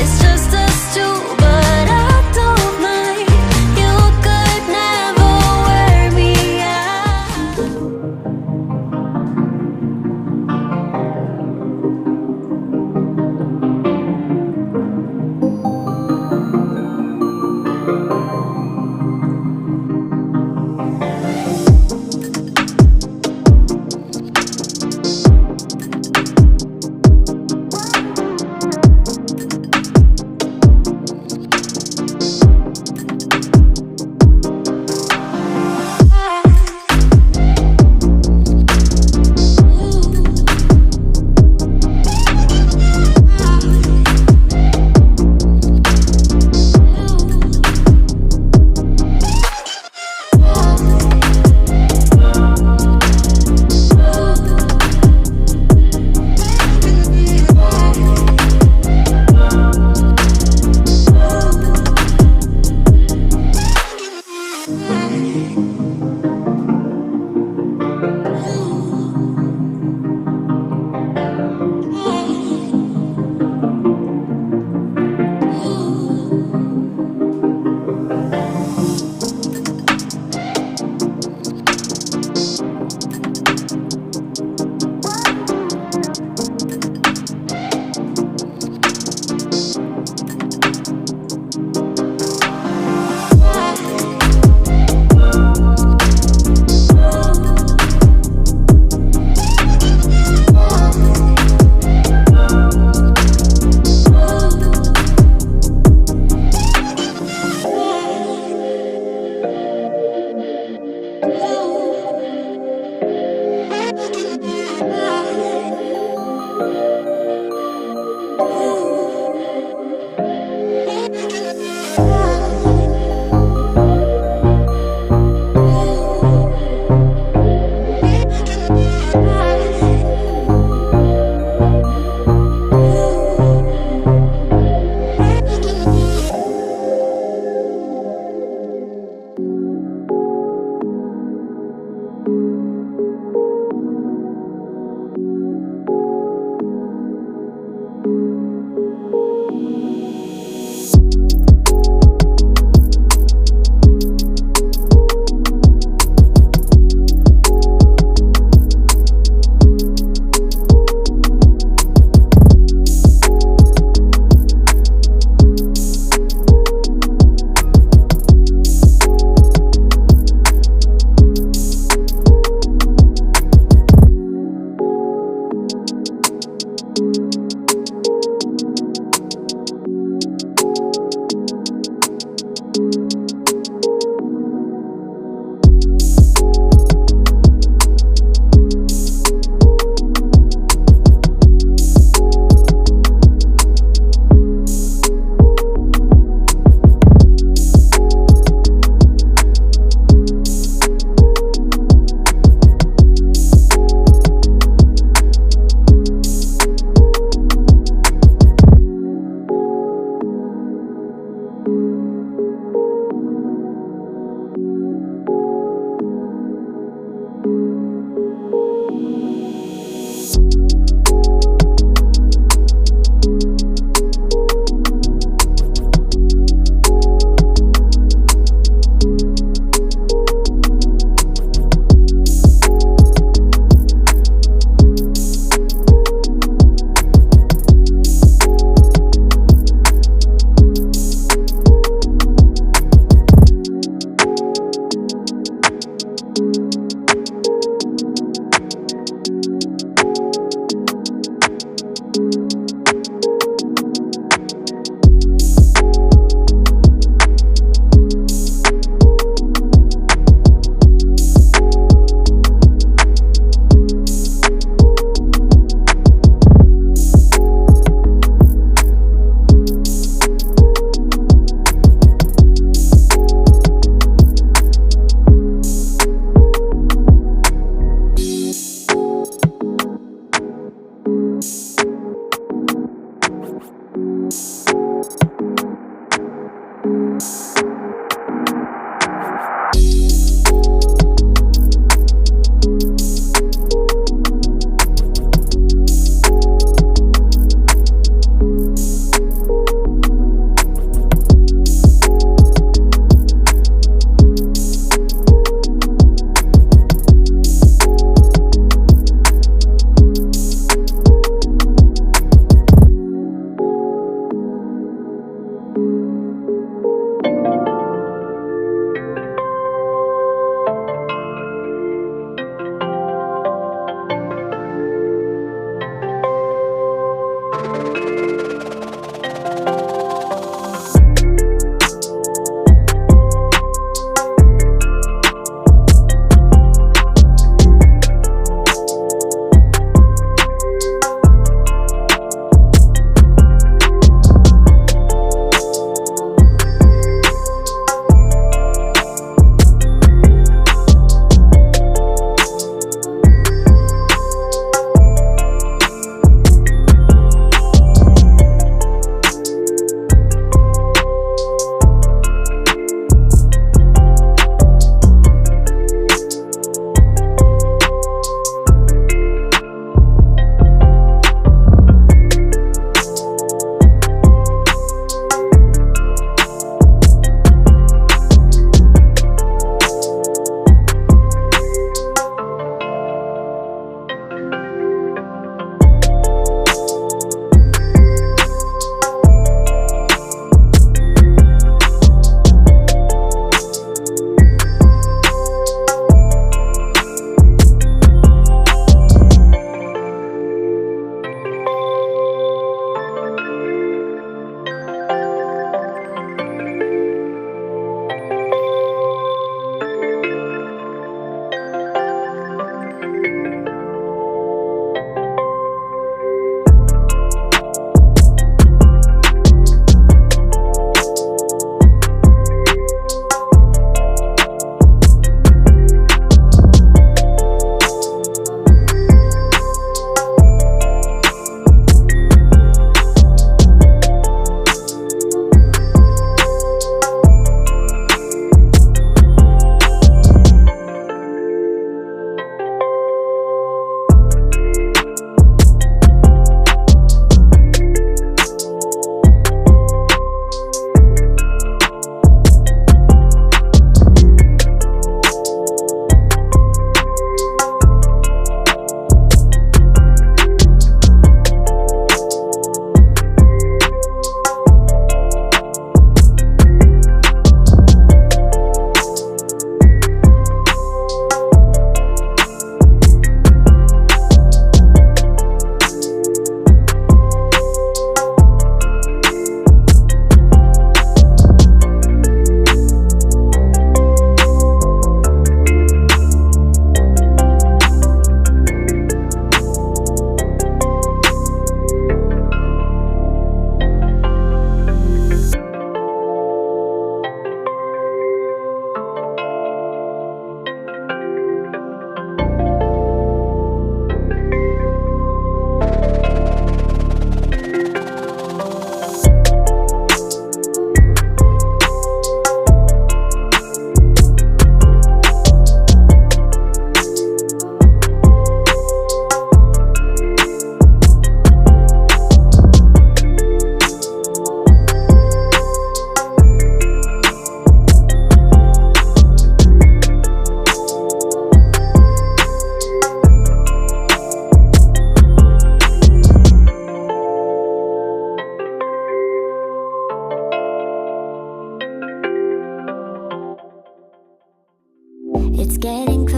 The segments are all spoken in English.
It's just us two, but I don't mind. You could never wear me out.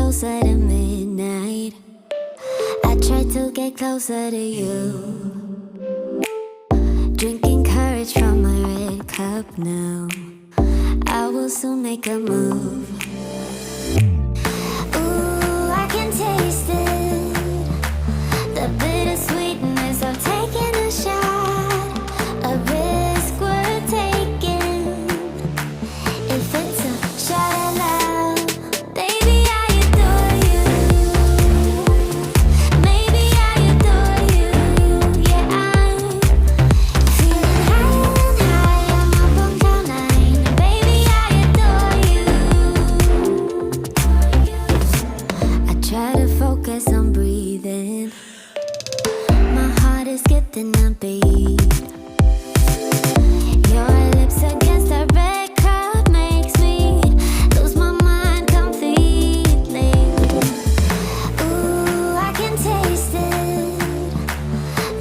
closer to midnight. I try to get closer to you. Drinking courage from my red cup now. I will soon make a move. Ooh, I can taste it, the bittersweetness of taking a shot, a risk worth taking. If it's a shot of love, baby, I adore you. Maybe I adore you. Yeah, I'm feeling high, I'm up on cloud nine. Baby, I adore you. I try to focus on breathing. My heart is skipping a beat. Your lips against a red cup makes me lose my mind completely. Ooh, I can taste it,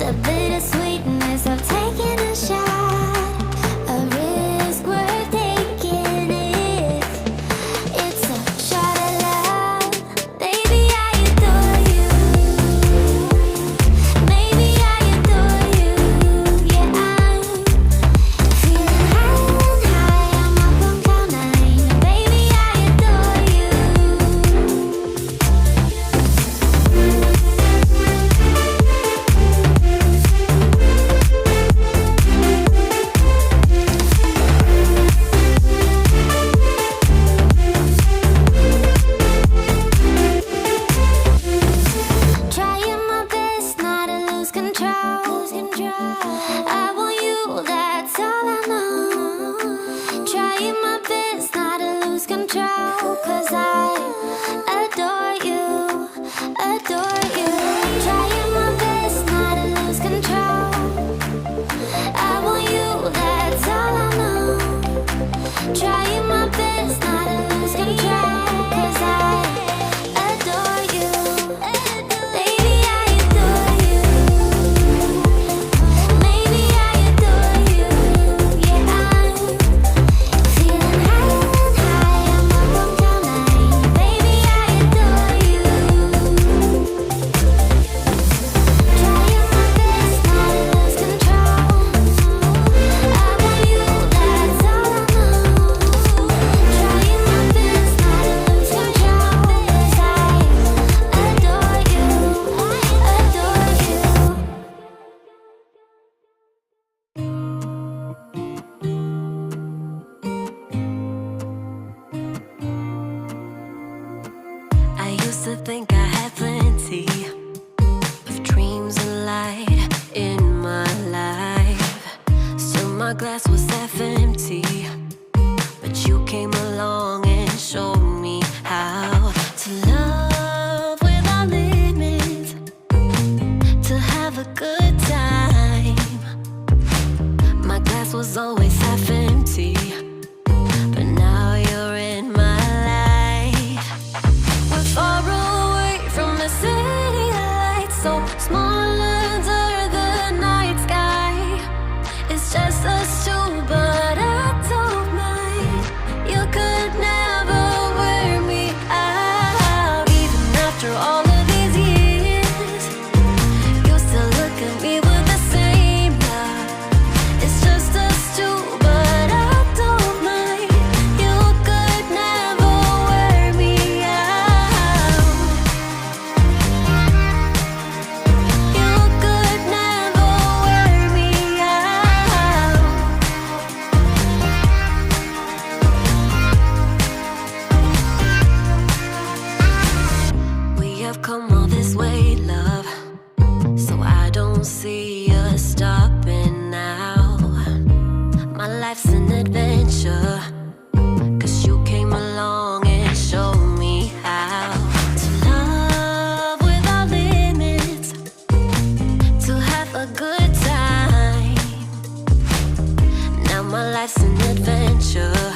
the bittersweetness of taking a shot, a risk worth taking. It's a shot of love, baby, I adore you. Maybe I adore you. Yeah, I'm feeling high, I'm up on cloud nine. Baby, I adore you. Trying my best not to lose control. I want you, that's all I know. Trying my best not to lose control, 'cause I adore you, adore you. Trying my best not to lose control. I want you, that's all I know. Trying my best not to lose control, 'cause I adore you. Baby, I adore you. Maybe I adore you. Yeah, I'm feeling high, I'm up on cloud nine. Baby, I adore you. Trying my best not to lose control. I want you, that's all I know. Trying my best not to lose control, 'cause I adore you, adore you. I used to think I had plenty of dreams and light in my life. Still my glass was half empty, but you came along and showed me how to love without limits, to have a good time. My glass was always half empty, but now you're in my life. We're far away from the city lights, so small under the night sky. It's just us two, but I don't mind. You could never wear me out, even after all of these years. You still look at me with the same love. It's just us two, but I don't mind. You could never wear me out. You could never wear me out. We have come all this way, love, so I don't see us stopping now. My life's an adventure, 'cause you came along and showed me how to love without limits, to have a good time. Now my life's an adventure,